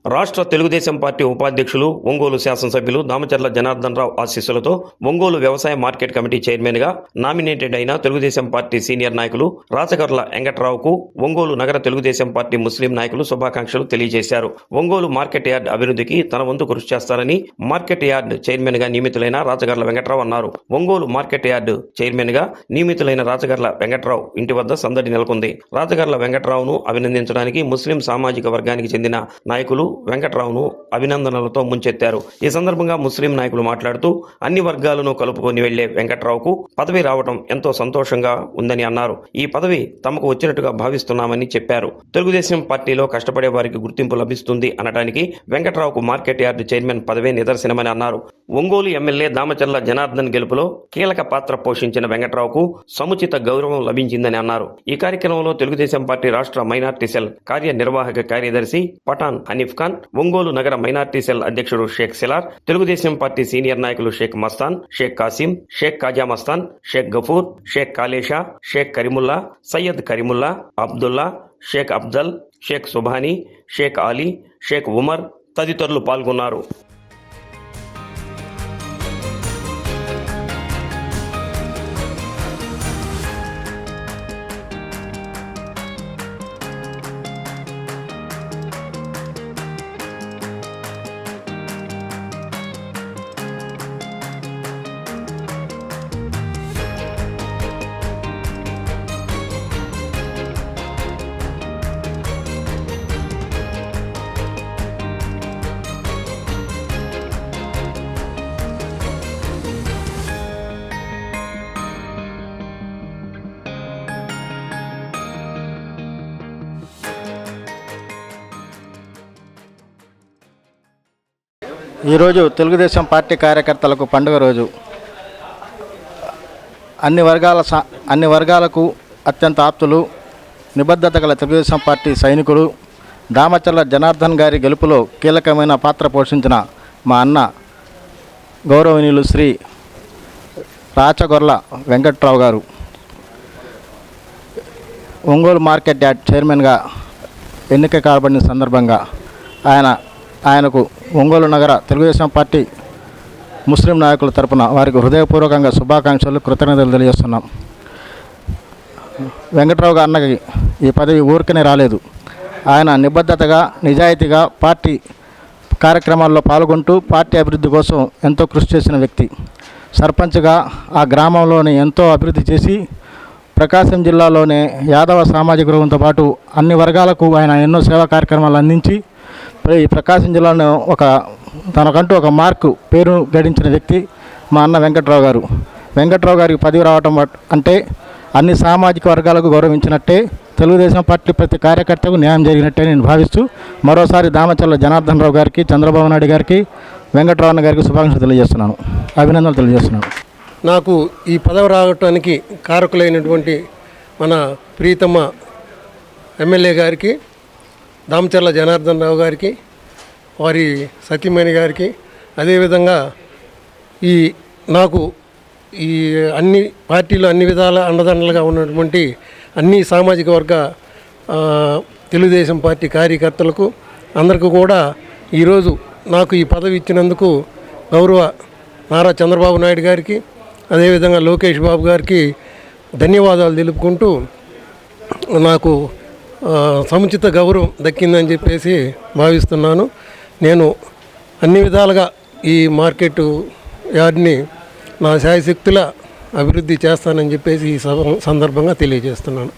రాష్ట్ర తెలుగుదేశం పార్టీ ఉపాధ్యక్షులు ఒంగోలు శాసనసభ్యులు దామచర్ల జనార్దన్ రావు ఆశీస్సులతో ఒంగోలు వ్యవసాయ మార్కెట్ కమిటీ చైర్మన్ గా నామినేటెడ్ అయిన తెలుగుదేశం పార్టీ సీనియర్ నాయకులు రాచగర్ల వెంకట్రావుకు ఒంగోలు నగర తెలుగుదేశం పార్టీ ముస్లిం నాయకులు శుభాకాంక్షలు తెలియజేశారు. ఒంగోలు మార్కెట్ యార్డ్ అభివృద్ధికి తన వంతు కృషి చేస్తారని మార్కెట్ యార్డ్ చైర్మన్ గా నియమితులైన రాచగర్ల వెంకట్రావు అన్నారు. ఒంగోలు మార్కెట్ యార్డ్ చైర్మన్ గా నియమితులైన రాచగర్ల వెంకట్రావు ఇంటి వద్ద సందడి నెలకొంది. రాచగర్ల వెంకట్రావును అభినందించడానికి ముస్లిం సామాజిక వర్గానికి చెందిన నాయకులు వెంకట్రావును అభినందనలతో ముంచెత్తారు. ఈ సందర్భంగా ముస్లిం నాయకులు మాట్లాడుతూ అన్ని వర్గాలను కలుపుకొని వెళ్లే వెంకట్రావుకు పదవి రావడం ఎంతో సంతోషంగా ఉందని అన్నారు. ఈ పదవి తమకు వచ్చినట్టుగా భావిస్తున్నామని చెప్పారు. తెలుగుదేశం పార్టీలో కష్టపడే వారికి గుర్తింపు లభిస్తుంది అనడానికి వెంకట్రావుకు మార్కెట్ యార్డు చైర్మన్ పదవే నిదర్శనమని అన్నారు. ఒంగోలు ఎమ్మెల్యే దామచర్ల జనార్దన్ గెలుపులో కీలక పాత్ర పోషించిన వెంకట్రావుకు సముచిత గౌరవం లభించిందని అన్నారు. ఈ కార్యక్రమంలో తెలుగుదేశం పార్టీ రాష్ట్ర మైనార్టీ సెల్ కార్యనిర్వాహక కార్యదర్శి పఠాన్ హనీఫ్ ఖాన్, ఒంగోలు నగర మైనార్టీ సెల్ అధ్యక్షుడు షేక్ సిలార్, తెలుగుదేశం పార్టీ సీనియర్ నాయకులు షేక్ మస్తాన్, షేక్ కాసిం, షేక్ కాజా మస్తాన్, షేక్ గఫూర్, షేక్ కాలేషా, షేక్ కరీముల్లా, సయ్యద్ కరీముల్లా, అబ్దుల్లా, షేక్ అఫ్జల్, షేక్ సుబానీ, షేక్ అలీ, షేక్ ఉమర్ తదితరులు పాల్గొన్నారు. ఈరోజు తెలుగుదేశం పార్టీ కార్యకర్తలకు పండుగ రోజు. అన్ని వర్గాలకు అత్యంత ఆప్తులు, నిబద్ధత గల తెలుగుదేశం పార్టీ సైనికులు దామచర్ల జనార్దన్ గారి గెలుపులో కీలకమైన పాత్ర పోషించిన మా అన్న గౌరవనీయులు శ్రీ రాచగొర్ల వెంకట్రావు గారు ఒంగోలు మార్కెట్ యార్డ్ చైర్మన్గా ఎన్నిక కాబడిన సందర్భంగా ఆయనకు ఒంగోలు నగర తెలుగుదేశం పార్టీ ముస్లిం నాయకుల తరపున వారికి హృదయపూర్వకంగా శుభాకాంక్షలు, కృతజ్ఞతలు తెలియజేస్తున్నాం. వెంకట్రావు గారి అన్నకి ఈ పదవి ఊరికనే రాలేదు. ఆయన నిబద్ధతగా, నిజాయితీగా పార్టీ కార్యక్రమాల్లో పాల్గొంటూ పార్టీ అభివృద్ధి కోసం ఎంతో కృషి చేసిన వ్యక్తి. సర్పంచ్గా ఆ గ్రామంలోని ఎంతో అభివృద్ధి చేసి ప్రకాశం జిల్లాలోనే యాదవ సామాజిక వర్గంతో పాటు అన్ని వర్గాలకు ఆయన ఎన్నో సేవా కార్యక్రమాలు అందించి ఈ ప్రకాశం జిల్లాలో తనకంటూ ఒక మార్కు పేరు గడించిన వ్యక్తి మా అన్న వెంకట్రావు గారు. వెంకట్రావు గారికి పదవి రావటం అంటే అన్ని సామాజిక వర్గాలకు గౌరవించినట్టే, తెలుగుదేశం పార్టీ ప్రతి కార్యకర్తకు న్యాయం జరిగినట్టే నేను భావిస్తూ మరోసారి దామచర్ల జనార్దన్ రావు గారికి, చంద్రబాబు నాయుడు గారికి, వెంకట్రావు అన్న గారికి శుభాకాంక్షలు తెలియజేస్తున్నాను, అభినందనలు తెలియజేస్తున్నాను. నాకు ఈ పదవి రావటానికి కారకులైనటువంటి మన ప్రీతమ ఎమ్మెల్యే గారికి, దామచర్ల జనార్దన్ రావు గారికి, వారి సతీమణి గారికి, అదేవిధంగా నాకు ఈ అన్ని పార్టీలు అన్ని విధాల అండదండలుగా ఉన్నటువంటి అన్ని సామాజిక వర్గ తెలుగుదేశం పార్టీ కార్యకర్తలకు అందరికీ కూడా ఈరోజు నాకు ఈ పదవి ఇచ్చినందుకు గౌరవ నారా చంద్రబాబు నాయుడు గారికి, అదేవిధంగా లోకేష్ బాబు గారికి ధన్యవాదాలు తెలుపుకుంటూ నాకు సముచిత గౌరవం దక్కిందని చెప్పేసి భావిస్తున్నాను. నేను అన్ని విధాలుగా ఈ మార్కెట్ యార్డ్ని నా శాయశక్తుల అభివృద్ధి చేస్తానని చెప్పేసి ఈ సందర్భంగా తెలియజేస్తున్నాను.